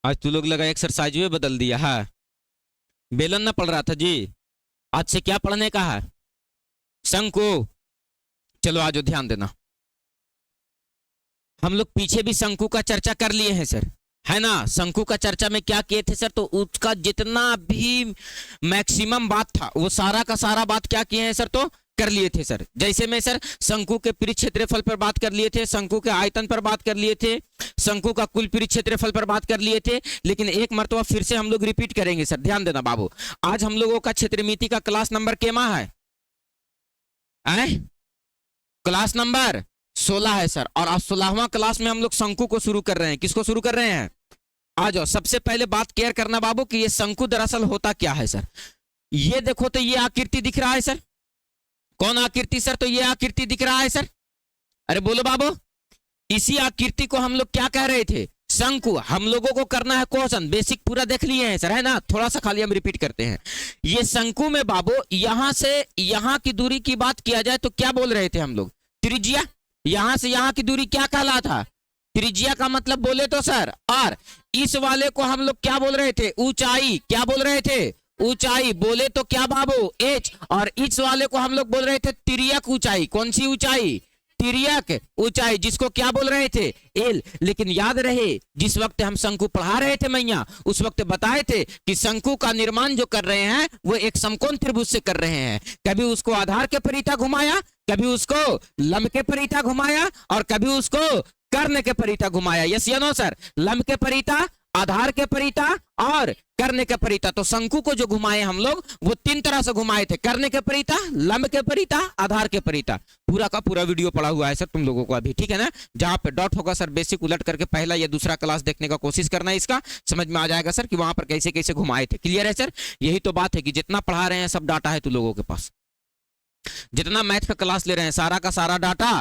आज तू लोग लगा एक्सरसाइज में बदल दिया है। बेलन ना पढ़ रहा था जी, आज से क्या पढ़ने का है? शंकु। चलो आज ध्यान देना, हम लोग पीछे भी शंकु का चर्चा कर लिए हैं सर, है ना। शंकु का चर्चा में क्या किए थे सर, तो उसका जितना भी मैक्सिमम बात था वो सारा का सारा बात क्या किए हैं सर, तो कर लिए थे सर। जैसे में सर शंकु के पृष्ठ क्षेत्रफल पर बात कर लिए थे, शंकु के आयतन पर बात कर लिए थे, शंकु का कुल पृष्ठ क्षेत्रफल पर बात कर लिए थे। लेकिन एक मर्तबा फिर से हम लोग रिपीट करेंगे सर, ध्यान देना बाबू। आज हम लोगों का क्षेत्रमिति का क्लास नंबर केमा है? क्लास नंबर 16 है सर। और आज 16वां क्लास में हम लोग शंकु को शुरू कर रहे हैं। किसको शुरू कर रहे हैं? आ जाओ। सबसे पहले बात क्लियर करना बाबू कि ये शंकु दरअसल होता क्या है सर। ये देखो तो ये आकृति दिख रहा है सर। कौन आकृति सर? तो ये आकृति दिख रहा है सर। अरे बोलो बाबू। इसी आकृति को हम लोग क्या कह रहे थे? शंकु। हम लोगों को करना है क्वेश्चन, बेसिक पूरा देख लिए हैं सर, है ना। थोड़ा सा खाली हम रिपीट करते हैं। ये शंकु में बाबू यहां से यहां की दूरी की बात किया जाए तो क्या बोल रहे थे हम लोग? त्रिज्या। यहां से यहां की दूरी क्या कहला था? त्रिज्या का मतलब बोले तो सर। और इस वाले को हम लोग क्या बोल रहे थे? ऊंचाई। क्या बोल रहे थे? ऊंचाई। बोले तो क्या बाबू? एच। और इस वाले को हम लोग बोल रहे थे तिर्यक ऊंचाई। कौन सी ऊंचाई? तिर्यक ऊंचाई, जिसको क्या बोल रहे थे? एल। लेकिन याद रहे जिस वक्त हम शंकु पढ़ा रहे थे मैया, उस वक्त बताए थे कि शंकु का निर्माण जो कर रहे हैं वो एक समकोण त्रिभुज से कर रहे हैं। कभी उसको आधार के परिता घुमाया, कभी उसको लंब के परिता घुमाया, और कभी उसको कर्ण के परिता घुमाया। यस या नो सर? लंब के परिता, आधार के परिता और कर्ण के परिता। तो शंकु को जो घुमाए हम लोग वो 3 तरह से घुमाए थे। कर्ण के परिता, लंब के परिता, आधार के परिता। पूरा का पूरा वीडियो पड़ा हुआ है सर तुम लोगों को अभी, ठीक है ना। जहां पे डॉट होगा सर बेसिक उलट करके पहला या दूसरा क्लास देखने का कोशिश करना है, इसका समझ में आ जाएगा सर कि वहां पर कैसे कैसे घुमाए थे। क्लियर है सर? यही तो बात है कि जितना पढ़ा रहे हैं सब डाटा है तुम लोगों के पास। जितना मैथ का क्लास ले रहे हैं सारा का सारा डाटा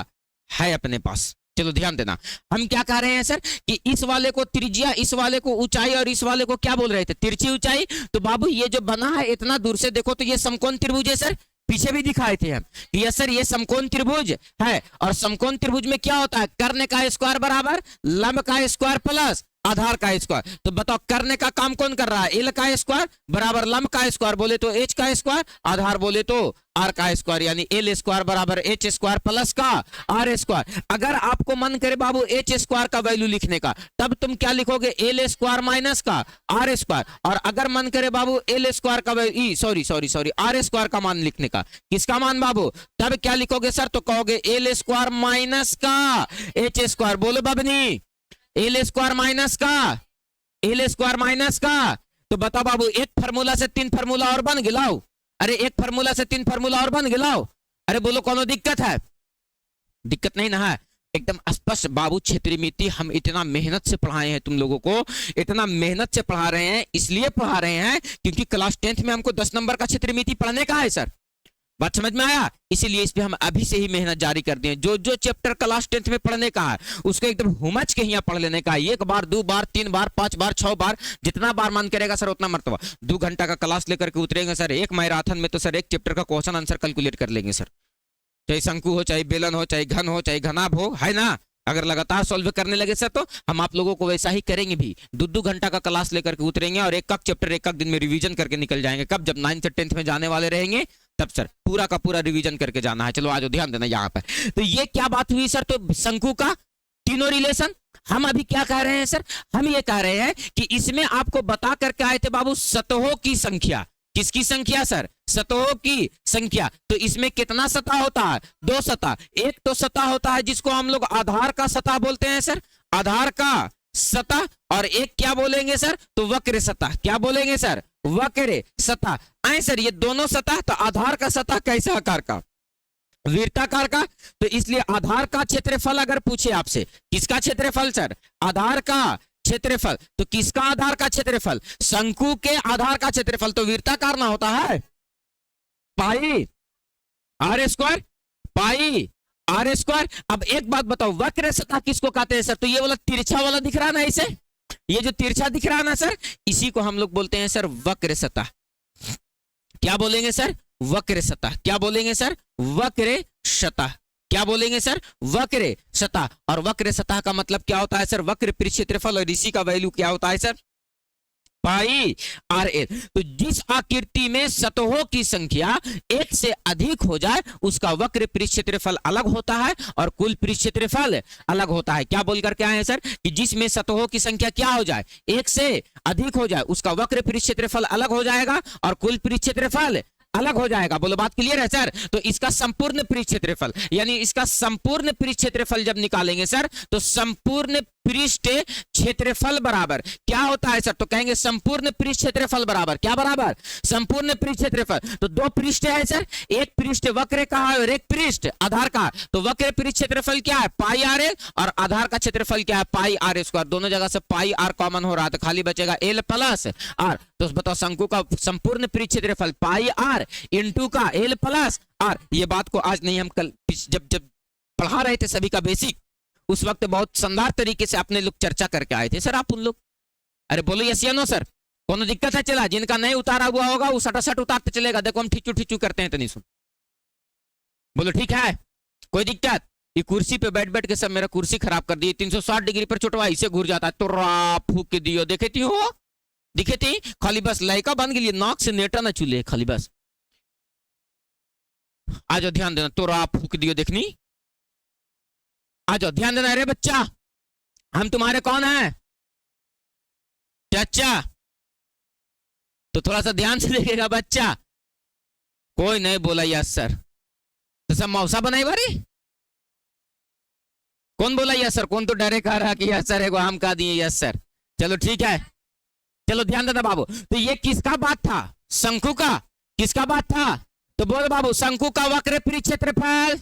है अपने पास। चलो ध्यान देना, हम क्या कह रहे हैं सर कि इस वाले को त्रिज्या, इस वाले को ऊंचाई और इस वाले को क्या बोल रहे थे? तिरछी ऊंचाई। तो बाबू ये जो बना है इतना दूर से देखो तो ये समकोण त्रिभुज है सर। पीछे भी दिखाए थे हम कि यस सर ये समकोण त्रिभुज है। और समकोण त्रिभुज में क्या होता है? कर्ण का स्क्वायर बराबर लंब का स्क्वायर प्लस आधार का स्क्वायर। तो बताओ कर्ण का काम कौन कर रहा है? एल का स्क्वायर बराबर लंब का स्क्वायर बोले तो एच का स्क्वायर, आधार बोले तो आर का स्क्वायर, यानी एल स्क्वायर बराबर एच स्क्वायर प्लस का आर स्क्वायर। अगर आपको मन करे बाबू एच स्क्वायर का वैल्यू लिखने का, तब तुम क्या लिखोगे? एल स्क्वायर माइनस का आर स्क्वायर। और अगर मन करे बाबू एल स्क्वायर का सॉरी आर स्क्वायर का मान लिखने का, किसका मान बाबू? तब क्या लिखोगे सर? तो कहोगे एल स्क्वायर माइनस का एच स्क्वायर। बोलो बबनी, एल स्क्वायर माइनस का एल स्क्वायर माइनस का। तो बता बाबू, एक फार्मूला से 3 फार्मूला और बन गिलाओ। अरे एक फार्मूला से 3 फार्मूला और बन गिलाओ। अरे बोलो कोनो दिक्कत है? दिक्कत नहीं ना है, एकदम स्पष्ट बाबू। क्षेत्रमिति हम इतना मेहनत से पढ़ाए हैं तुम लोगों को, इतना मेहनत से पढ़ा रहे हैं, इसलिए पढ़ा रहे हैं क्योंकि क्लास 10th में हमको 10 नंबर का क्षेत्रमिति पढ़ने का है सर। बात समझ में आया? इसीलिए इस पे हम अभी से ही मेहनत जारी कर दिए। जो जो चैप्टर क्लास 10th में पढ़ने का है उसको एकदम हुमच के यहाँ पढ़ लेने का है। 1 बार 2 बार 3 बार 5 बार 6 बार, जितना बार मन करेगा सर उतना मरतबा। 2 घंटा का क्लास लेकर के उतरेंगे सर, एक मैराथन में तो सर एक चैप्टर का क्वेश्चन आंसर कैलकुलेट कर लेंगे सर। चाहे शंकु हो, चाहे बेलन हो, चाहे घन हो, चाहे घनाभ हो, है ना। अगर लगातार सॉल्व करने लगे सर तो हम आप लोगों को वैसा ही करेंगे भी। 2-2 घंटा का क्लास लेकर के उतरेंगे और एक चैप्टर एक दिन में रिवीजन करके निकल जाएंगे। कब? जब 9th से 10th में जाने वाले रहेंगे तब सर पूरा का पूरा रिवीजन करके जाना है। चलो आज ध्यान देना यहाँ पर। तो ये क्या बात हुई सर? तो शंकु का तीनों रिलेशन। हम अभी क्या कह रहे हैं सर? हम ये कह रहे हैं कि इसमें आपको बता करके आए थे बाबू सतहों की संख्या। किसकी संख्या सर? सतहों की संख्या। तो इसमें कितना सतह होता है? 2 सतह। एक तो सतह होता है जिसको हम लोग आधार का सतह बोलते हैं सर, आधार का सतह। और एक क्या बोलेंगे सर? तो वक्र सतह। क्या बोलेंगे सर? वक्र सतह। आए सर ये दोनों सतह, तो आधार का सतह कैसा आकार का? वृत्ताकार का। तो इसलिए आधार का क्षेत्रफल अगर पूछे आपसे, किसका क्षेत्रफल सर? आधार का क्षेत्रफल। तो किसका आधार का क्षेत्रफल? शंकु के आधार का क्षेत्रफल। तो वृत्ताकार ना होता है pi are square, pi are square. अब एक बात बताओ, वक्र सतह किसको कहते हैं सर? तो ये वाला तिरछा वाला दिख रहा ना इसे, ये जो तिरछा दिख रहा ना सर, इसी को हम लोग बोलते हैं सर वक्र सतह। क्या बोलेंगे सर? वक्र सतह। क्या बोलेंगे सर? वक्र सतह। क्या बोलेंगे सर? वक्र सतह। और वक्र सतह का मतलब क्या होता है सर? वक्र पृष्ठ क्षेत्रफल। और इसी का वैल्यू क्या होता है सर? पाई आर एल। तो जिस आकृति में सतहों की संख्या एक से अधिक हो जाए उसका वक्र पृष्ठ क्षेत्रफल अलग होता है और कुल पृष्ठ क्षेत्रफल अलग होता है। क्या बोल करके आए हैं सर कि जिसमें सतहों की संख्या क्या हो जाए, एक से अधिक हो जाए, उसका वक्र पृष्ठ क्षेत्रफल अलग हो जाएगा और कुल पृष्ठ क्षेत्रफल अलग हो जाएगा। बोलो बात क्लियर है सर। तो इसका संपूर्ण पृष्ठ क्षेत्रफल यानी इसका संपूर्ण पृष्ठ क्षेत्रफल जब निकालेंगे सर तो संपूर्ण पृष्ठ क्षेत्रफल बराबर क्या होता है सर, तो कहेंगे संपूर्ण पृष्ठ क्षेत्रफल बराबर क्या बराबर, संपूर्ण पृष्ठ क्षेत्रफल। तो दो पृष्ठ है सर, एक पृष्ठ वक्र का है और एक पृष्ठ आधार का। तो वक्र पृष्ठ क्षेत्रफल क्या है पाई आर एल और आधार का क्षेत्रफल क्या है पाई आर स्क्वायर। दोनों जगह से पाई आर कॉमन हो रहा है तो खाली बचेगा एल प्लस आर। तो बताओ शंकु का संपूर्ण पृष्ठ क्षेत्रफल पाई आर इंटू का एल प्लस आर। ये बात को आज नहीं, हम कल जब जब पढ़ा रहे थे सभी का बेसिक उस वक्त बहुत शानदार तरीके से अपने लोग चर्चा करके आए थे सर आप उन लोग। अरे बोलो यस या नो सर, कोनो दिक्कत है? चला जिनका नहीं उतारा हुआ होगा वो सटासट उतारते चलेगा। देखो हम ठिचू ठिचू करते हैं तो नहीं सुन। बोलो ठीक है, कोई दिक्कत? ये कुर्सी पे बैठ बैठ के सब मेरा कुर्सी खराब कर दी। 360 डिग्री पर चोटवा ऐसे घूर जाता है तो फूक के दियो। देखे थी हो, दिखे थी खाली बस लड़का बन गई नाक से नेटा ना चूल्हे खाली बस। आज ध्यान देना, तो फूक दियो देखनी। आज ध्यान देना। अरे बच्चा हम तुम्हारे कौन है? चाचा। तो थोड़ा सा ध्यान से देखेगा बच्चा। कोई नहीं बोला यस सर, तो सब मौसा बनाई बारी। कौन बोला यस सर? कौन तो डरे कह रहा कि यस सर है, हम कह दिए यस सर। चलो ठीक है, चलो ध्यान देना बाबू। तो ये किसका बात था? शंकु का। किसका बात था? तो बोल बाबू शंकु का वक्र पृष्ठ क्षेत्रफल,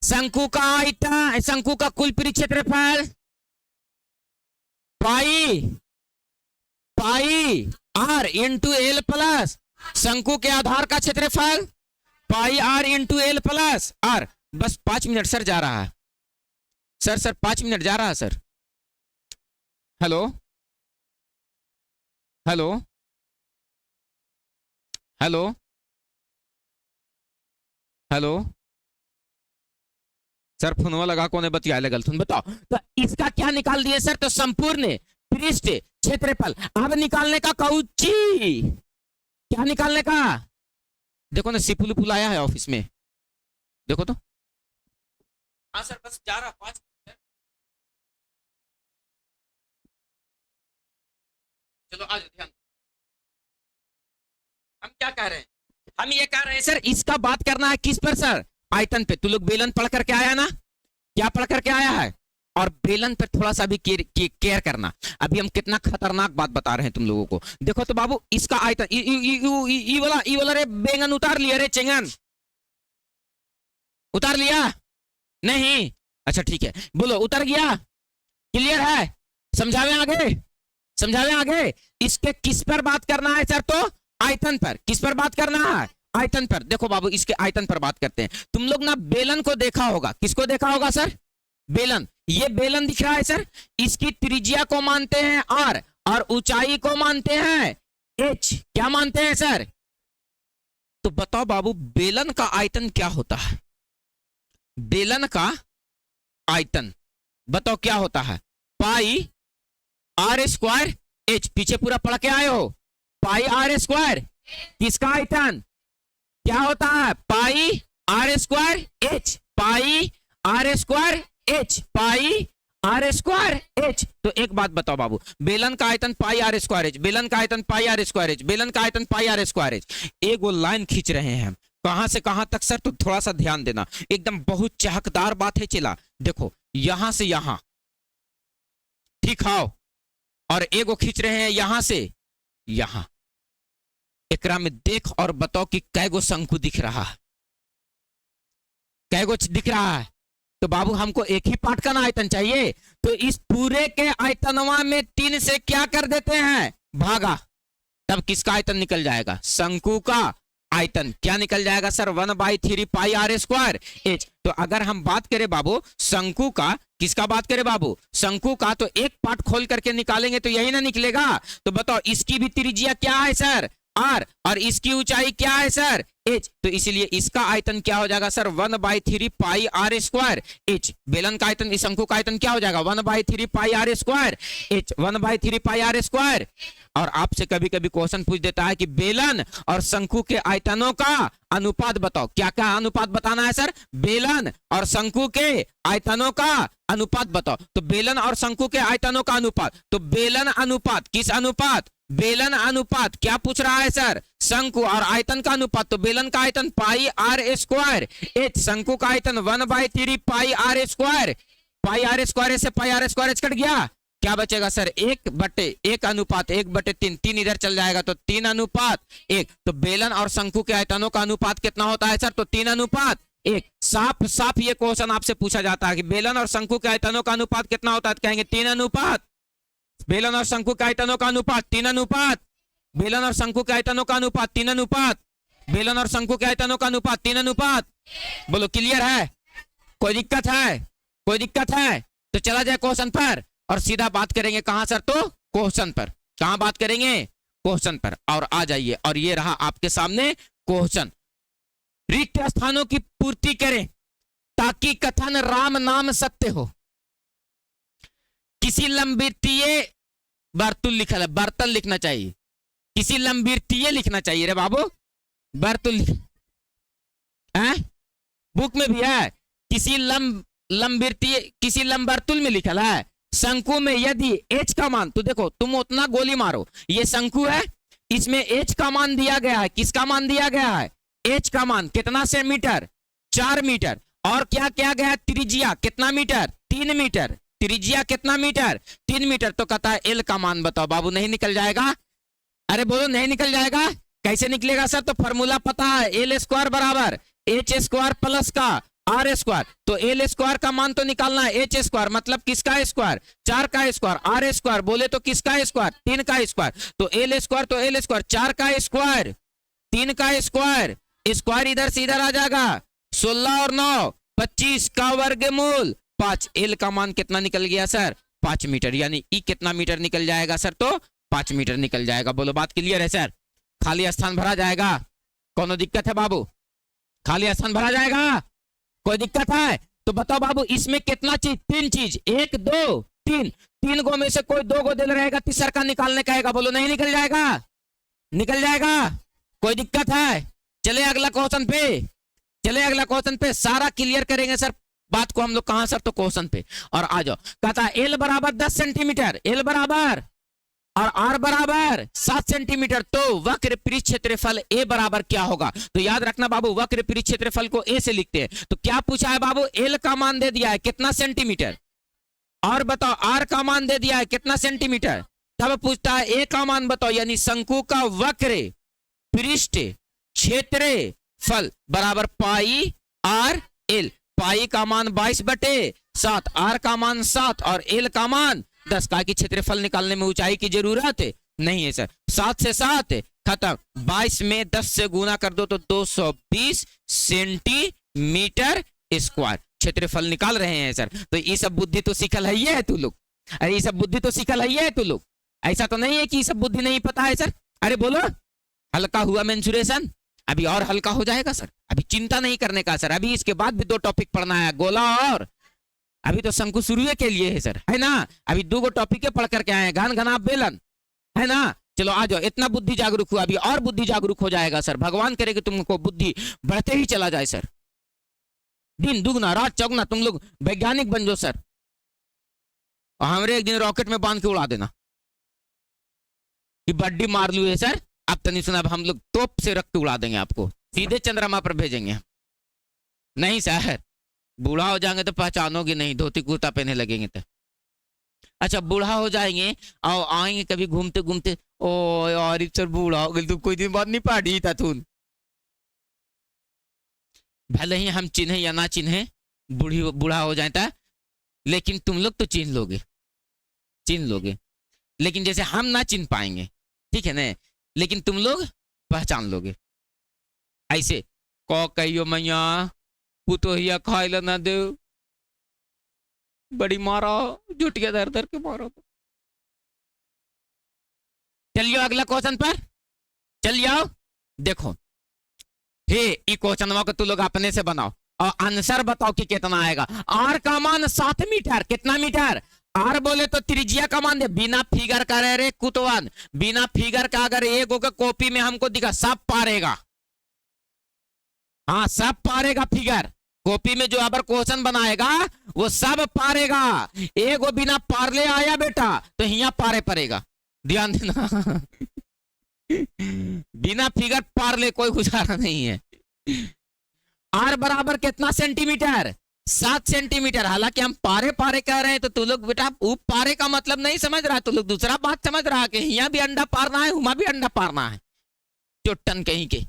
शंकु का आयतन, शंकु का कुल पृष्ठ क्षेत्रफल pi pi are into l plus शंकु के आधार का क्षेत्रफल pi are into l plus r. बस 5 मिनट सर जा रहा है सर 5 मिनट जा रहा है sir. Hello hello hello hello sir फोनवा लगा कोने बतिया लगल तुम बताओ। तो इसका क्या निकाल दिए सर? तो संपूर्ण पृष्ठ क्षेत्रफल। अब निकालने का कौची, क्या निकालने का? देखो ना सिपुल पुल आया है ऑफिस में, देखो तो। हाँ सर बस जा रहा 5 मिनट। चलो आज ध्यान। हम क्या कह रहे हैं? हम ये कह रहे हैं सर इसका बात करना है किस पर सर? आयतन पे। तू लोग बेलन पढ़ करके आया ना, क्या पढ़ करके आया है? और बेलन पर थोड़ा सा भी केयर करना। अभी हम कितना खतरनाक बात बता रहे हैं तुम लोगों को। देखो तो बाबू इसका आयतन ई वाला रे बैंगन उतार लिया रे, चेंगन उतार लिया नहीं? अच्छा ठीक है, बोलो उतर गया? क्लियर है? समझावे आगे, समझावे आगे। इसके किस पर बात करना है सर? तो आयतन पर। किस पर बात करना है? आयतन पर। देखो बाबू इसके आयतन पर बात करते हैं। तुम लोग ना बेलन को देखा होगा। किसको देखा होगा सर? बेलन। ये बेलन दिख रहा है सर, इसकी त्रिज्या को मानते हैं आर और ऊंचाई को मानते हैं एच। क्या मानते हैं सर? तो बताओ बाबू बेलन का आयतन क्या होता है? बेलन का आयतन बताओ क्या होता है? Pi are square H. पीछे पूरा पढ़ के आए हो? पाई आर स्क्वायर किसका आयतन क्या होता है? Pi are square h. Pi are square h, pi are square H. तो एक बात बताओ बाबू, बेलन का आयतन पाई आर स्क्वायर एच, बेलन का आयतन पाई आर स्क्वायर एच, बेलन का आयतन पाई आर स्क्वायर एच। एक वो लाइन खींच रहे हैं हम, कहां से कहां तक सर? तो थोड़ा सा ध्यान देना, एकदम बहुत चहकदार बात है। चला देखो यहां से यहां, ठीक है? और एक वो खींच रहे हैं यहां से यहां। एकरा में देख और बताओ कि कैगो शंकु दिख रहा है? कैगो दिख रहा है? तो बाबू हमको एक ही पार्ट का ना आयतन चाहिए, तो इस पूरे के आयतनवा में 3 से क्या कर देते हैं? भागा। तब किसका आयतन निकल जाएगा? शंकु का आयतन। क्या निकल जाएगा sir? 1/3 pi are square H. तो अगर हम बात करें बाबू शंकु का, किसका बात करें बाबू? शंकु का, तो एक पार्ट खोल करके निकालेंगे तो यही ना निकलेगा। तो बताओ इसकी भी त्रिज्या क्या है सर? आर, और इसकी ऊंचाई क्या है सर? एच, तो इसीलिए इसका आयतन क्या हो जाएगा sir 1/3 pi are square H. बेलन का आयतन, इस शंकु का आयतन क्या हो जाएगा 1/3 pi are square h, 1/3 pi are square. और आपसे कभी कभी क्वेश्चन पूछ देता है कि बेलन और शंकु के आयतनों का अनुपात बताओ। क्या क्या अनुपात बताना है सर? बेलन और शंकु के आयतनों का अनुपात बताओ। तो बेलन और शंकु के आयतनों का अनुपात, तो बेलन अनुपात, किस अनुपात? बेलन अनुपात। क्या पूछ रहा है सर? शंकु और आयतन का अनुपात। तो बेलन का आयतन पाई आर स्क्वायर एच, शंकु का आयतन 1/3 pi are square. Pi are square से पाई आर स्क्वायर कट गया, क्या बचेगा सर? 1/1 अनुपात 1/3, 3 इधर चल जाएगा तो 3 अनुपात 1। तो बेलन और शंकु के आयतनों का अनुपात कितना होता है सर? तो 3 अनुपात 1। साफ साफ ये क्वेश्चन आपसे पूछा जाता है कि बेलन और शंकु के आयतनों का अनुपात कितना होता है, तो कहेंगे 3 अनुपात। बेलन और शंकु के आयतनों का अनुपात 3 अनुपात। बेलन और शंकु के आयतनों का अनुपात 3 अनुपात। बेलन और शंकु के आयतनों का अनुपात 3 अनुपात। बोलो क्लियर है? कोई दिक्कत है? कोई दिक्कत है? तो चला जाए क्वेश्चन पर और सीधा बात करेंगे कहां सर? तो क्वेश्चन पर। कहां बात करेंगे? क्वेश्चन पर। और आ जाइए, और ये रहा आपके सामने क्वेश्चन। रिक्त स्थानों की पूर्ति करें ताकि कथन राम नाम सत्य हो। किसी लंबवृत्तीय वर्तुल लिखा है, वर्तल लिखना चाहिए, किसी लंबवृत्तीय लिखना चाहिए रे बाबू, वर्तुल है बुक में भी है। किसी लंबवृत्तीय, किसी लंबवर्तुल में लिखा है शंकु में यदि h का मान, तो देखो तुम उतना गोली मारो, ये शंकु है, इसमें h का मान दिया गया है। किसका मान दिया गया है? h का मान कितना सेंटीमीटर? 4 मीटर। और क्या क्या गया? त्रिज्या कितना मीटर? 3 मीटर। त्रिज्या कितना मीटर? 3 मीटर। तो कहता है l का मान बताओ। बाबू नहीं निकल जाएगा? अरे बोलो नहीं निकल जाएगा? कैसे निकलेगा सर? तो फॉर्मूला पता है, एल स्क्वायर बराबर एच स्क्वायर प्लस का आर स्क्वायर। तो एल स्क्वायर का मान तो निकालना है, एच स्क्वायर मतलब किसका स्क्वायर? 4 का स्क्वायर। आर स्क्वायर बोले तो किसका स्क्वायर? 3 का स्क्वायर। तो एल स्क्वायर, तो एल स्क्वायर 4 का स्क्वायर 3 का स्क्वायर, स्क्वायर इधर से इधर आ जाएगा, 16 और 9 25 का वर्गमूल 5। एल का मान कितना निकल गया सर? 5 मीटर। यानी ई कितना मीटर निकल जाएगा सर? तो 5 मीटर निकल जाएगा। बोलो बात क्लियर है सर? खाली स्थान भरा जाएगा? कोनो दिक्कत है बाबू? खाली स्थान भरा जाएगा? कोई दिक्कत है? तो बताओ बाबू इसमें कितना चीज? 3 चीज, 1 2 3। 3 गो में से कोई 2 गो दिल रहेगा, तीसरा का निकालने का है। बोलो नहीं निकल जाएगा? निकल जाएगा? कोई दिक्कत है? चले अगला क्वेश्चन पे, चले अगला क्वेश्चन पे। सारा क्लियर करेंगे सर बात को हम लोग। कहां सर? तो क्वेश्चन पे। और आ जाओ, कहता है एल बराबर 10 सेंटीमीटर, एल बराबर और आर बराबर 7 सेंटीमीटर। तो वक्र पृष्ठ क्षेत्रफल ए बराबर क्या होगा? तो याद रखना बाबू, वक्र पृष्ठ क्षेत्रफल को ए से लिखते हैं। तो क्या पूछा है बाबू? एल का मान दे दिया है कितना सेंटीमीटर, और बताओ आर का मान दे दिया है कितना सेंटीमीटर। तब पूछता है ए का मान बताओ, यानी शंकु का वक्र पृष्ठ क्षेत्रफल बराबर पाई आर एल। पाई का मान 22/7, आर का मान 7 और एल का मान 10। का कि क्षेत्रफल निकालने में ऊंचाई की जरूरत नहीं है सर। 7 से 7 खत्म, 22 में 10 से गुना कर दो तो 220 सेंटीमीटर स्क्वायर क्षेत्रफल निकाल रहे हैं सर। तो ये सब बुद्धि तो सीखल है तू लोग? अरे ये सब बुद्धि तो सीखल है तू लोग? ऐसा तो नहीं है कि ये सब बुद्धि नहीं पता है सर। अरे बोलो, हल्का हुआ मेंसुरेशन? अभी और हल्का हो जाएगा सर। अभी चिंता नहीं करने का सर। अभी इसके बाद भी 2 टॉपिक पढ़ना है, गोला और अभी तो शंकु शुरू के लिए है सर, है ना? अभी 2 टॉपिक पढ़ करके आए, घन घनाभ बेलन, है ना? चलो आ जाओ, इतना बुद्धि जागरूक हुआ, अभी और बुद्धि जागरूक हो जाएगा सर। भगवान करे कि तुमको बुद्धि बढ़ते ही चला जाए सर। दिन दुगना रात चौगना तुम लोग वैज्ञानिक बन जाओ सर। और हमारे एक दिन रॉकेट में बांध के उड़ा देना कि बड्डी मार लू है सर। अब तो नहीं सुना, अब हम लोग तोप से रख के उड़ा देंगे आपको, सीधे चंद्रमा पर भेजेंगे। नहीं सर, बूढ़ा हो जाएंगे तो पहचानोगे नहीं, धोती कुर्ता पहने लगेंगे तो। अच्छा बूढ़ा हो जाएंगे और आएंगे कभी घूमते घूमते, ओ यार सर बूढ़ा हो गए, तुम कोई दिन बाद नहीं पाड़ी था तुम। भले ही हम चिन्हे या ना चिन्हे, बूढ़ा हो जाता, लेकिन तुम लोग तो चिन्ह लोगे, चिन्ह लोगे। लेकिन जैसे हम ना चिन्ह पाएंगे, ठीक है ना, लेकिन तुम लोग पहचान लोगे। ऐसे को कहियो मैया पुतोहिया खाइला ना दे, बड़ी मारा जुटिया दर दर के मारो। चलिए अगला क्वेश्चन पर चलिए आओ। देखो हे ई क्वेश्चनवा को तू लोग अपने से बनाओ और आंसर बताओ कि कितना आएगा। आर का मान 7 मीटर, कितना मीटर? आर बोले तो त्रिज्या का मान दे, बिना फिगर का रह रे कुतवान, बिना फिगर का अगर एक होगा कॉपी में हमको दिखा, सब पारेगा। हाँ सब पारेगा, फिगर कॉपी में जो अगर क्वेश्चन बनाएगा वो सब पारेगा। एक वो बिना पारले आया बेटा तो यहाँ पारे पड़ेगा, ध्यान देना। बिना फिगर पारले कोई गुजारा नहीं है। आर बराबर कितना सेंटीमीटर? 7 सेंटीमीटर। हालांकि हम पारे पारे कह रहे हैं तो तू लोग बेटा पारे का मतलब नहीं समझ रहा, तू लोग दूसरा बात समझ रहा कि यहाँ भी अंडा पारना है, वहां भी अंडा पारना है, चोटन कहीं के।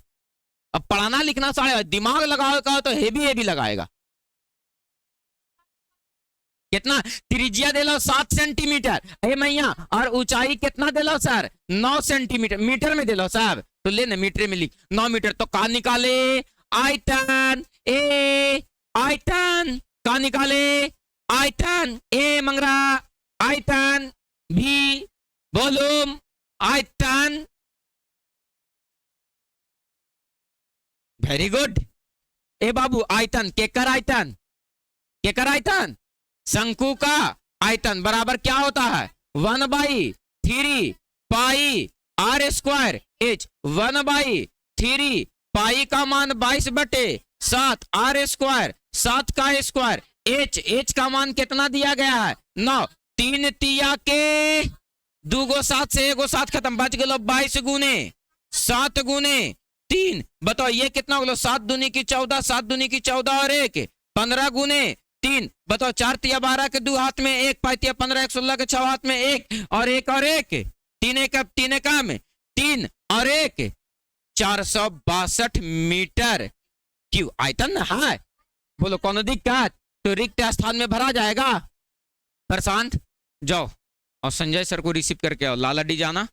अब पढ़ाना लिखना साढ़े दिमाग लगाओ तो हेवी हेवी लगाएगा। कितना त्रिज्या दे लो 7 सेंटीमीटर ए मैया, और ऊंचाई कितना दे लो सर? 9 सेंटीमीटर। मीटर में दे लो साहब, तो ले ना मीटर में लिख 9 मीटर। तो का निकाले? आयतन ए, आयतन का निकाले? आयतन ए मंगरा, आयतन भी वॉल्यूम, आयतन। Very good. ए बाबू आयतन केकर, आयतन केकर, आयतन शंकु का आयतन बराबर क्या होता है? 1/3 पाई आर स्क्वायर एच। 1/3 पाई का मान 22/7 आर स्क्वायर, 7 का स्क्वायर एच। एच का मान कितना दिया गया है? 9। 3 तिया के 2 गो 7 से 1 गो 7 खत्म, बच गए 22 गुने 7 गुने 3। बताओ ये कितना हो गया? 7 दूनी की 14, 7 दूनी की 14 और 1 15 गुने 3। बताओ 4 तिया 12 के 2 हाथ में 1, 5 तिया 15, 16 के 6 हाथ में 1 और 1 और 1 3 का में 3 और 1 462 मीटर क्यों आयतन है। बोलो कौन दिक्कत? तो रिक्त स्थान में भरा जाएगा। प्रशांत जाओ और संजय सर को रिसीव करके आओ, लालाडी जाना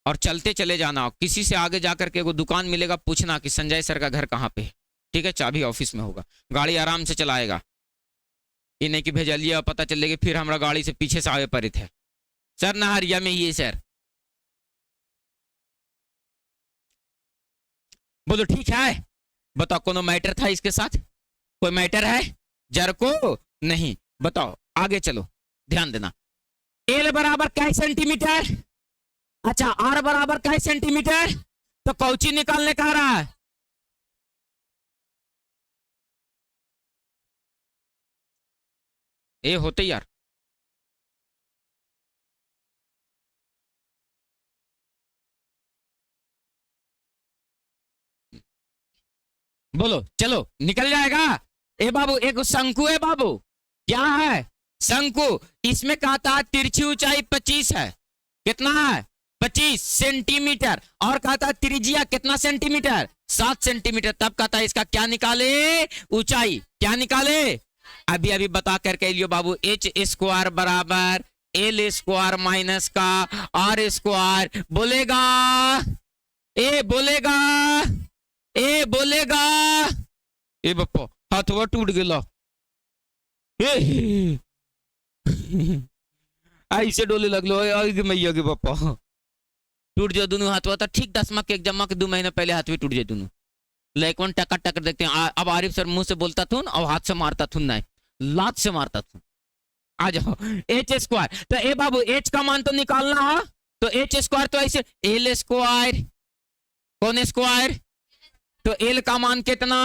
और चलते चले जाना। किसी से आगे जाकर के वो दुकान मिलेगा, पूछना कि संजय सर का घर कहाँ पे है, ठीक है? चाबी ऑफिस में होगा, गाड़ी आराम से चलाएगा, ये नहीं कि भेजलिए और पता चलेगा फिर हमारा गाड़ी से पीछे से आगे परित है। सर नहरिया में ही है सर। बोलो ठीक है। बताओ कोनो मैटर था इसके साथ? कोई मैटर है? जर को नहीं। बताओ आगे चलो, ध्यान देना। एल बराबर क्या सेंटीमीटर? अच्छा आर बराबर क्या सेंटीमीटर? तो कौची निकालने कह रहा है? ए होते यार, बोलो चलो निकल जाएगा। ए बाबू एक शंकु है बाबू, क्या है? शंकु। इसमें कहता है तिरछी ऊंचाई 25 है। कितना है? 25 सेंटीमीटर। और कहता है त्रिज्या कितना सेंटीमीटर? 7 सेंटीमीटर। तब कहता है इसका क्या निकाले? ऊंचाई। क्या निकाले? अभी अभी बता करके लियो बाबू। एच स्क्वायर बराबर एल स्क्वायर माइनस का आर स्क्वायर। बोलेगा ए, बोलेगा ए, बोलेगा ए। बप्पो हाथवा टूट गया। ऐसे डोले लगलो मैया के बप्पा, टूट जाओ दोनों हाथवा। तो ठीक 10 के एग्जाम के 2 महीने पहले हाथ भी टूट जाए दोनों। लेकिन टक्कर टक्कर देखते हैं। अब आरिफ सर मुंह से बोलता थून और हाथ से मारता थून, नहीं लात से मारता थून। आ जाओ एच स्क्वायर। तो ए बाबू एच का मान तो निकालना है, तो एच स्क्वायर तो ऐसे एल स्क्वायर। कौन स्क्वायर? तो एल का मान कितना?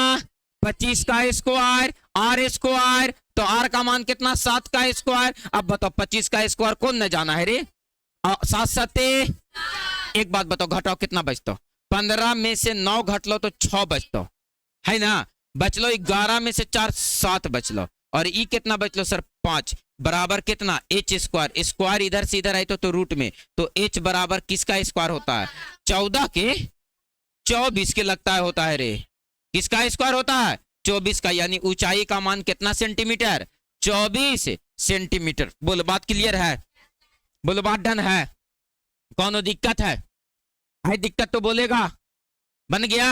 25 का स्क्वायर। आर स्क्वायर तो आर का मान कितना? 7 का स्क्वायर। अब बताओ 25 का स्क्वायर कौन न जाना है रे? 7 7 एक बात बताओ, घटाओ कितना बचता? 15 में से 9 घट लो तो 6 बचता है ना। बच लो 11 में से 4 7 बच लो। और ई कितना बच लो सर? 5 बराबर कितना? H square. स्क्वायर इधर से इधर आए तो रूट में, तो एच बराबर किसका स्क्वायर होता है? 14 के 24 के लगता है होता है रे। किसका स्क्वायर होता है? 24 का। यानी ऊंचाई का मान कितना सेंटीमीटर? 24 सेंटीमीटर। बोलो बात क्लियर है? बोलो बात डन है? कौन दिक्कत है? दिक्कत तो बोलेगा। बन गया?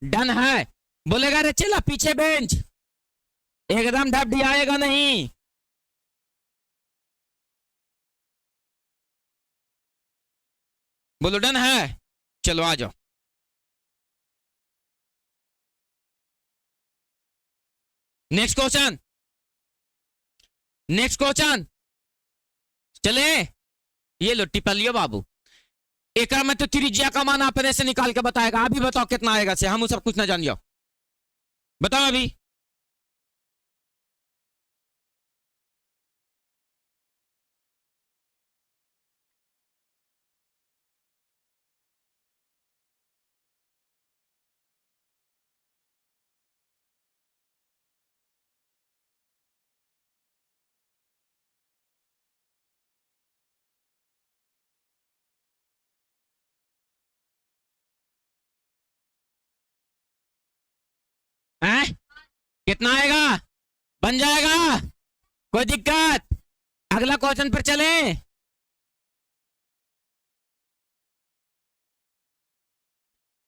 डन है? बोलेगा रे चला पीछे बेंच, एकदम ढप आएगा नहीं। बोलो डन है? चलो आ जाओ। नेक्स्ट क्वेश्चन, नेक्स्ट क्वेश्चन चले। ये लो टिपा लियो बाबू। एक में तो त्रिज्या का मान अपने से निकाल के बताएगा। अभी बताओ कितना आएगा से, हम सब कुछ ना जान जाओ, बताओ अभी। हैं? कितना आएगा? बन जाएगा, कोई दिक्कत? अगला क्वेश्चन पर चले।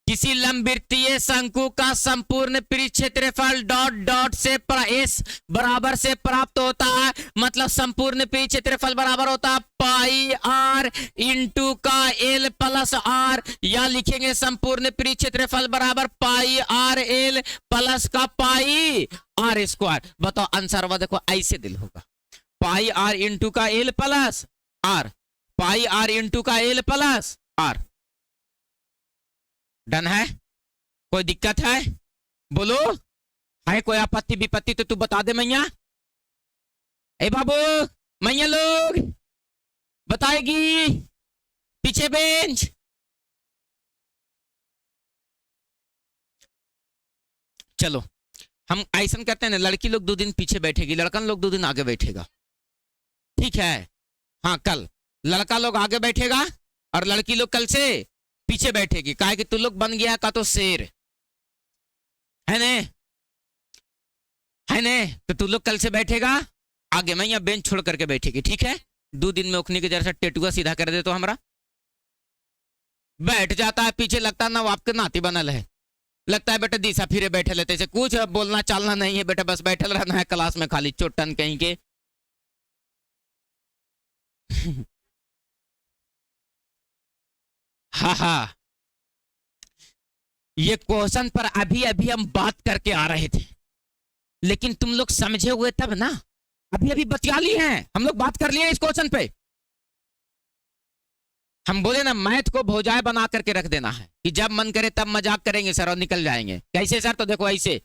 किसी लंबवृत्तीय शंकु का संपूर्ण परिक्षेत्रफल डॉट डॉट से एस बराबर से प्राप्त होता है। मतलब संपूर्ण परिक्षेत्रफल बराबर होता है पाई आर इंटू का एल प्लस आर, या लिखेंगे संपूर्ण परिक्षेत्रफल बराबर पाई आर एल प्लस का पाई आर स्क्वायर। बताओ आंसर हुआ, देखो ऐसे दिल होगा, पाई आर इंटू का L plus R, pi are into का एल प्लस आर। डन है? कोई दिक्कत है? बोलो, है कोई आपत्ति विपत्ति तो तू बता दे मैया। ए बाबू, मैया लोग बताएगी, पीछे बेंच। चलो हम ऐसा करते हैं ना, लड़की लोग 2 दिन पीछे बैठेगी, लड़कन लोग 2 दिन आगे बैठेगा, ठीक है? हाँ, कल लड़का लोग आगे बैठेगा और लड़की लोग कल से पीछे बैठेगी। काहे कि तू लोग बन गया का तो शेर है ने, है ने? तो तू लोग कल से बैठेगा आगे, मैं यहाँ बेंच छोड़ करके बैठेगी, ठीक है? 2 दिन में उखने के जैसा टेटुआ सीधा कर दे तो हमारा बैठ जाता है पीछे, लगता है ना वो आपके नाती बनल है, लगता है बेटा दिशा फिरे बैठे लेते से, कुछ बोलना चालना नहीं है बेटा, बस बैठल रहना है क्लास में खाली, चोटन कहीं के। हाँ हाँ, ये क्वेश्चन पर अभी अभी हम बात करके आ रहे थे, लेकिन तुम लोग समझे हुए तब ना, अभी अभी बचा ली हैं हम लोग, बात कर लिए इस क्वेश्चन पे। हम बोले ना मैथ को भौजाए बना करके रख देना है कि जब मन करे तब मजाक करेंगे सर और निकल जाएंगे। कैसे सर? तो देखो ऐसे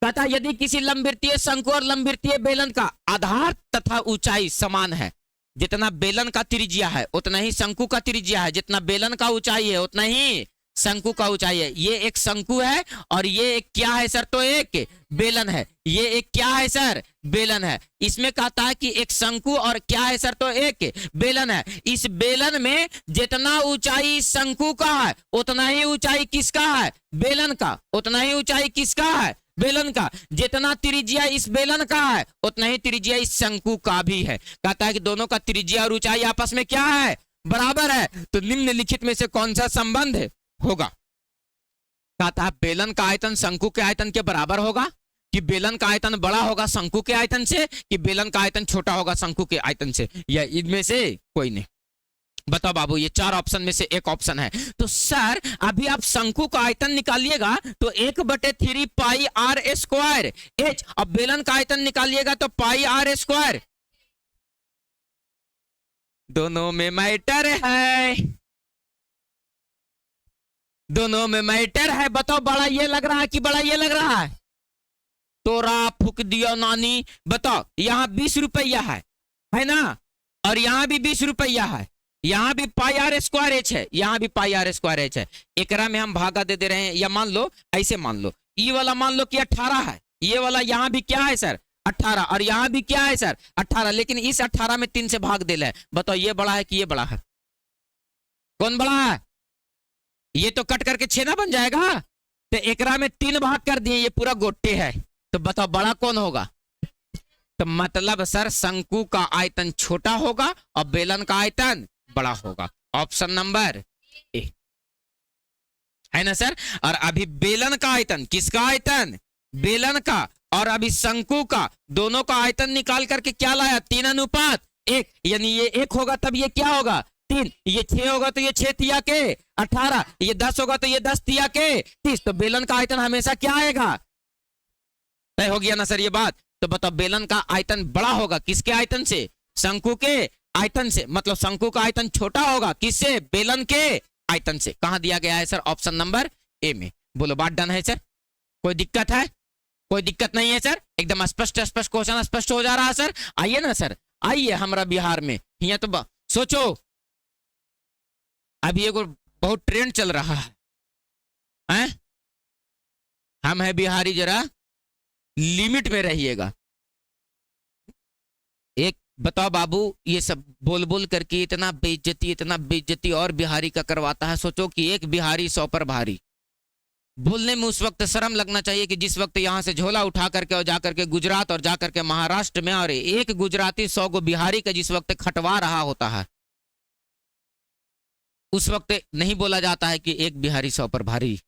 कहता, यदि किसी लंबवृत्तीय शंकु और लंबवृत्तीय बेलन का आधार तथा ऊंचाई समान है, जितना बेलन का त्रिज्या है उतना ही शंकु का त्रिज्या है, जितना बेलन का ऊंचाई है उतना ही शंकु का ऊंचाई है। ये एक शंकु है और ये एक क्या है सर? तो एक बेलन है। ये एक क्या है सर? बेलन है। इसमें कहता है कि एक शंकु और क्या है सर? तो एक बेलन है। इस बेलन में जितना ऊंचाई शंकु का है उतना ही ऊंचाई किसका है? बेलन का। उतना ही ऊंचाई किसका है? बेलन का। जितना त्रिज्या इस बेलन का है उतना ही त्रिज्या इस शंकु का भी है। कहता है कि दोनों का त्रिज्या और ऊंचाई आपस में क्या है? बराबर है। तो निम्नलिखित में से कौन सा संबंध होगा? कहता है बेलन का आयतन शंकु के आयतन के बराबर होगा, कि बेलन का आयतन बड़ा होगा शंकु के आयतन से, कि बेलन का आयतन छोटा होगा शंकु के आयतन से, या इनमें से कोई नहीं। बताओ बाबू, ये 4 ऑप्शन में से एक ऑप्शन है। तो सर अभी आप शंकु का आयतन निकालिएगा तो 1/3 पाई आर स्क्वायर एच, अब बेलन का आयतन निकालिएगा तो पाई आर स्क्वायर। दोनों में मैटर है, दोनों में मैटर है। बताओ बड़ा ये लग रहा है कि बड़ा ये लग रहा है? तोरा फूक दियो नानी। बताओ, यहां 20 रुपया है ना, और यहां भी 20 रुपया है, यहां भी पाई आर स्क्वायर एच है, यहां भी पाई आर स्क्वायर एच है। एकरा में हम भागा दे रहे हैं, या मान लो ऐसे मान लो, ये वाला मान लो कि 18 है, ये वाला यहां भी क्या है सर? 18, और यहां भी क्या है सर? 18, लेकिन इस 18 में 3 से भाग दे है। बताओ ये बड़ा है कि ये बड़ा है? कौन बड़ा है? ये तो कट करके 6 ना बन जाएगा, तो एकरा में 3 भाग कर दिए, ये पूरा गोटे है। तो बताओ बड़ा कौन होगा? तो मतलब सर शंकु का आयतन छोटा होगा और बेलन का आयतन बड़ा होगा। ऑप्शन नंबर ए है ना सर। और अभी बेलन का आयतन, किसका आयतन? बेलन का। और अभी शंकु का, दोनों का आयतन निकाल करके क्या लाया? 3:1, यानी ये 1 होगा तब ये क्या होगा? 3, ये 6 होगा तो ये 6 तिया के 18, ये 10 होगा तो ये 10 तिया के 30। तो बेलन का आयतन हमेशा क्या आएगा? तय हो गया ना सर ये बात। तो बताओ बेलन का आयतन बड़ा होगा किसके आयतन से? शंकु के आयतन से। मतलब शंकु का आयतन छोटा होगा किससे? बेलन के आयतन से। कहां दिया गया है सर? ऑप्शन नंबर ए में। बोलो बात डन है सर? कोई दिक्कत है? कोई दिक्कत नहीं है सर? एकदम स्पष्ट स्पष्ट क्वेश्चन स्पष्ट हो जा रहा है सर। आइए ना सर, आइए हमारा बिहार में। यहाँ तो सोचो अभी एक बहुत ट्रेंड चल रहा है, हैं? हम है बिहारी, जरा लिमिट में रहिएगा। एक बताओ बाबू, ये सब बोल बोल करके इतना बेइज्जती और बिहारी का करवाता है। सोचो कि एक बिहारी 100 पर भारी। बोलने में उस वक्त शर्म लगना चाहिए कि जिस वक्त यहां से झोला उठा करके और जाकर के गुजरात और जाकर के महाराष्ट्र में, और एक गुजराती 100 को बिहारी का जिस वक्त खटवा रहा होता है, उस वक्त नहीं बोला जाता है कि एक बिहारी 100 पर भारी,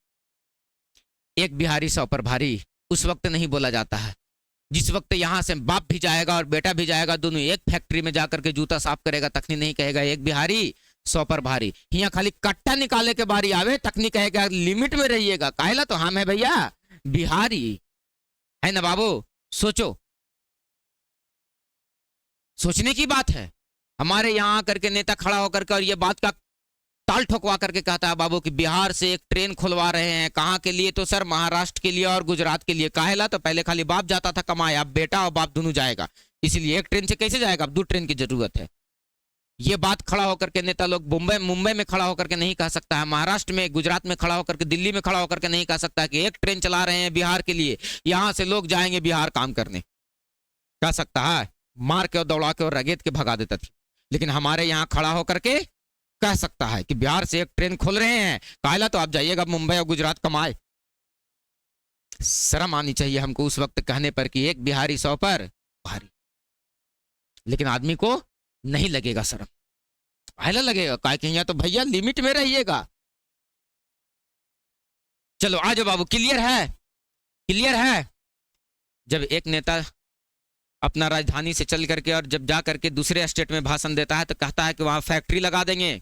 एक बिहारी 100 पर भारी। उस वक्त नहीं बोला जाता है। जिस वक्त यहां से बाप भी जाएगा और बेटा भी जाएगा, दोनों एक फैक्ट्री में जाकर के जूता साफ करेगा, तखनी नहीं कहेगा एक बिहारी 100 पर भारी। यहाँ खाली कट्टा निकाले के बारी आवे, तखनी कहेगा लिमिट में रहिएगा। काहेला तो हम है भैया बिहारी, है ना बाबू? सोचो, सोचने की बात है। हमारे यहाँ आकर के नेता खड़ा होकर के और ये बात का ताल ठोकवा करके कहता है बाबू कि बिहार से एक ट्रेन खुलवा रहे हैं। कहाँ के लिए? तो सर महाराष्ट्र के लिए और गुजरात के लिए। काहेला तो पहले खाली बाप जाता था कमाए, अब बेटा और बाप दोनों जाएगा। इसीलिए एक ट्रेन से कैसे जाएगा, अब 2 ट्रेन की जरूरत है। ये बात खड़ा होकर के नेता लोग मुंबई में खड़ा होकर के नहीं कह सकता है, महाराष्ट्र में, गुजरात में खड़ा होकर के, दिल्ली में खड़ा होकर के नहीं कह सकता कि एक ट्रेन चला रहे हैं बिहार के लिए, यहां से लोग जाएंगे बिहार काम करने। कह सकता है? मार के और दौड़ा के और रगेद के भगा देता थी। लेकिन हमारे यहाँ खड़ा होकर के कह सकता है कि बिहार से एक ट्रेन खोल रहे हैं, काहेला तो आप जाइएगा मुंबई और गुजरात कमाए। शर्म आनी चाहिए हमको उस वक्त कहने पर कि एक बिहारी 100 पर भारी। लेकिन आदमी को नहीं लगेगा शर्म, काहेला लगेगा? काहे कि यहाँ तो भैया लिमिट में रहिएगा। चलो आ जाओ बाबू, क्लियर है? क्लियर है? जब एक नेता अपना राजधानी से चल करके और जब जा करके दूसरे स्टेट में भाषण देता है तो कहता है कि वहां फैक्ट्री लगा देंगे,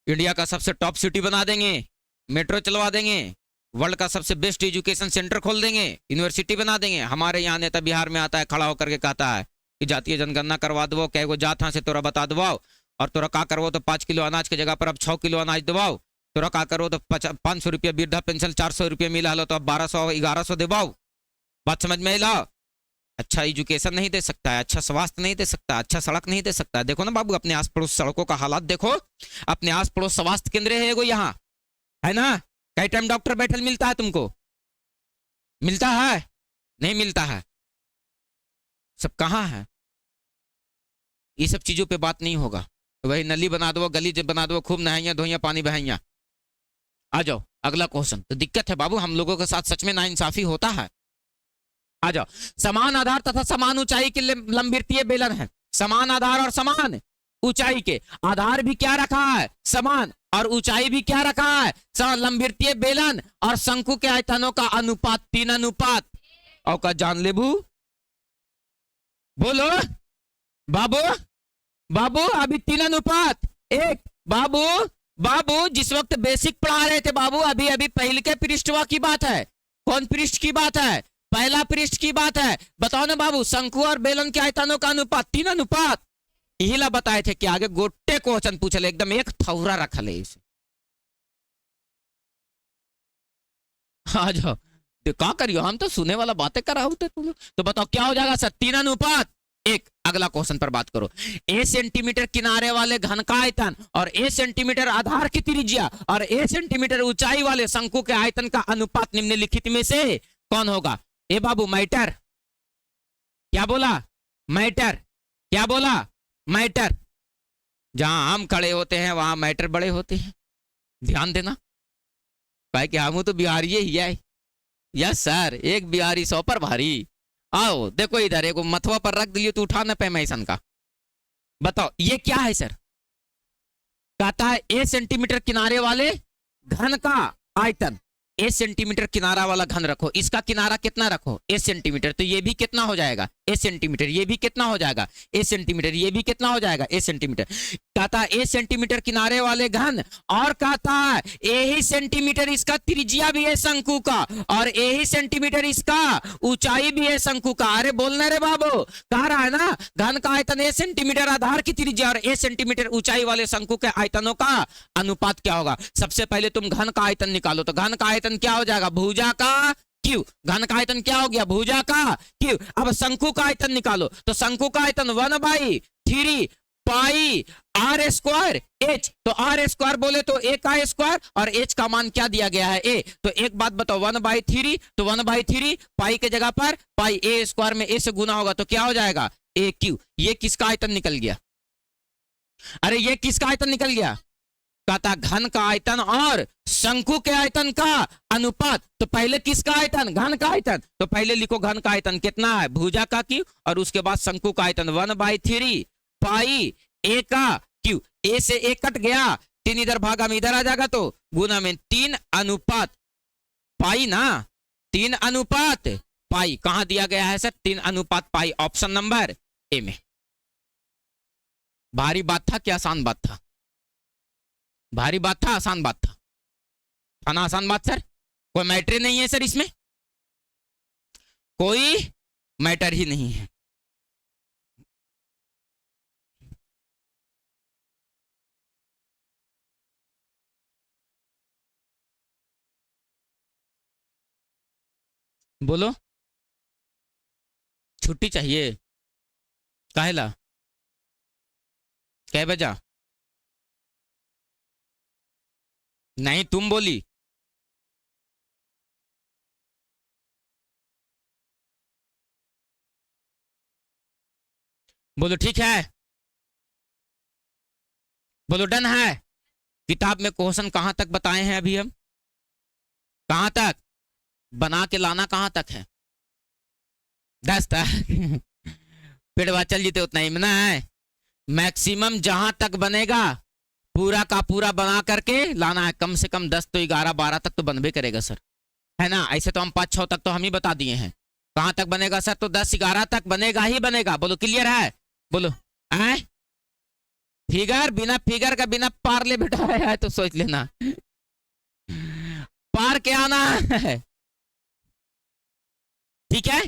इंडिया का सबसे टॉप सिटी बना देंगे, मेट्रो चलवा देंगे, वर्ल्ड का सबसे बेस्ट एजुकेशन सेंटर खोल देंगे, यूनिवर्सिटी बना देंगे। हमारे यहाँ नेता बिहार में आता है, खड़ा होकर के कहता है कि जातीय जनगणना करवा दो, कै गो जात से तोरा बता दबाओ, और तोरा का करवो तो 5 किलो अनाज की जगह पर अब 6 किलो अनाज दबाओ, तोरा का करो तो 500 रुपया वृद्धा पेंशन 400 रुपया मिला लो तो अब 1200-1100 दबाओ। बात समझ में ला? अच्छा एजुकेशन नहीं दे सकता है, अच्छा स्वास्थ्य नहीं दे सकता, अच्छा सड़क नहीं दे सकता। देखो ना बाबू, अपने आस पड़ोस सड़कों का हालात देखो, अपने आस पड़ोस स्वास्थ्य केंद्र है एगो यहाँ, है ना? कई टाइम डॉक्टर बैठल मिलता है तुमको? मिलता है? नहीं मिलता है। सब कहाँ है? ये सब चीजों पे बात नहीं होगा। वही नली बना दो, गली बना दो, खूब नहाइया धोइया, पानी बहाइया। आ जाओ अगला क्वेश्चन। तो दिक्कत है बाबू, हम लोगों के साथ सच में नाइंसाफी होता है। आ जाओ, समान आधार तथा समान ऊंचाई के लंबवृत्तीय बेलन है। समान आधार और समान ऊंचाई के, आधार भी क्या रखा है? समान, और ऊंचाई भी क्या रखा है? समान। लंबवृत्तीय बेलन और शंकु के आयतनों का अनुपात 3 अनुपात। और का जान ले बू? बोलो बाबू, बाबू अभी 3 अनुपात 1। बाबू बाबू जिस वक्त बेसिक पढ़ा रहे थे बाबू, अभी अभी पहले के पृष्ठवा की बात है। कौन पृष्ठ की बात है? पहला पृष्ठ की बात है। बताओ ना बाबू, शंकु और बेलन के आयतनों का अनुपात 3 अनुपात। यही ला बताए थे कि आगे गोटे क्वेश्चन पूछले, एकदम एक थौरा रखल है इसे। आ जाओ, तो क्या करियो, हम तो सुने वाला बातें करा होते तुम। तो बताओ क्या हो जाएगा सर? 3 अनुपात 1। अगला क्वेश्चन पर बात करो। ए सेंटीमीटर किनारे वाले घन का आयतन और ए सेंटीमीटर आधार की त्रिज्या और ए सेंटीमीटर ऊंचाई वाले शंकु के आयतन का अनुपात निम्नलिखित में से कौन होगा? ए बाबू मैटर, क्या बोला? मैटर, क्या बोला? मैटर। जहां हम खड़े होते हैं वहां मैटर बड़े होते हैं, ध्यान देना। भाई कि हम तो बिहारी ही है। यस सर, एक बिहारी 100 पर भारी। आओ देखो इधर, एक मथवा पर रख दिए तो उठा ना पे मैसन का। बताओ ये क्या है सर? कहता है ए सेंटीमीटर किनारे वाले घन का आयतन। ए सेंटीमीटर किनारा वाला घन रखो, इसका किनारा कितना रखो? ए सेंटीमीटर। तो ये भी कितना हो जाएगा? ए सेंटीमीटर। ये भी कितना हो जाएगा? ए सेंटीमीटर। ये भी कितना हो जाएगा? ए सेंटीमीटर। कहता ए सेंटीमीटर किनारे वाले घन, और कहता है यही सेंटीमीटर इसका त्रिज्या भी है शंकु का, और यही सेंटीमीटर इसका ऊंचाई भी है शंकु का। अरे बोलना रे बाबू, कह रहा है ना घन का आयतन ए सेंटीमीटर आधार की त्रिज्या और ए सेंटीमीटर ऊंचाई वाले शंकु के आयतनों का अनुपात क्या होगा। सबसे पहले तुम घन का आयतन निकालो, तो घन का आयतन क्या हो जाएगा, भुजा का क्यू। घन का आयतन क्या हो गया, भुजा का क्यू। अब शंकु का आयतन निकालो, तो शंकु का आयतन 1/3 पाई आर स्क्वायर एच। तो आर स्क्वायर बोले तो ए का स्क्वायर, और एच का मान क्या दिया गया है, ए। तो एक बात बताओ, 1/3, तो 1/3 पाई के जगह पर पाई ए स्क्वायर में ए से गुना होगा तो क्या हो जाएगा, ए क्यू। ये किसका आयतन निकल गया, अरे ये किसका आयतन निकल गया, कहता घन का आयतन और शंकु के आयतन का अनुपात। तो पहले किसका आयतन, घन का आयतन, तो पहले लिखो घन का आयतन कितना है, भुजा का क्यू, और उसके बाद शंकु का आयतन 1/3 पाई ए का क्यू। ए से ए कट गया, 3 इधर भागा में इधर आ जाएगा, तो गुना में 3 अनुपात पाई ना, 3 अनुपात पाई। कहां दिया गया है सर, 3 अनुपात पाई, ऑप्शन नंबर ए में। भारी बात था क्या आसान बात था, भारी बात था आसान बात था ना, आसान बात सर, कोई मैटर नहीं है सर, इसमें कोई मैटर ही नहीं है। बोलो, छुट्टी चाहिए, काहेला, कै बजा, नहीं तुम बोली, बोलो ठीक है, बोलो डन है। किताब में क्वेश्चन कहां तक बताए हैं अभी हम, कहां तक बना के लाना, कहां तक है, 10 तक। पेड़वा चल जीते उतना ही ना है, मैक्सिमम जहां तक बनेगा पूरा का पूरा बना करके लाना है, कम से कम 10 तो 11-12 तक तो बनबे करेगा सर, है ना। ऐसे तो हम 5-6 तक तो हम ही बता दिए हैं, कहां तक बनेगा सर, तो 10-11 तक बनेगा ही बनेगा। बोलो क्लियर है, बोलो आए, फिगर बिना फिगर का बिना पार ले बैठा है तो सोच लेना पार के आना है, ठीक है।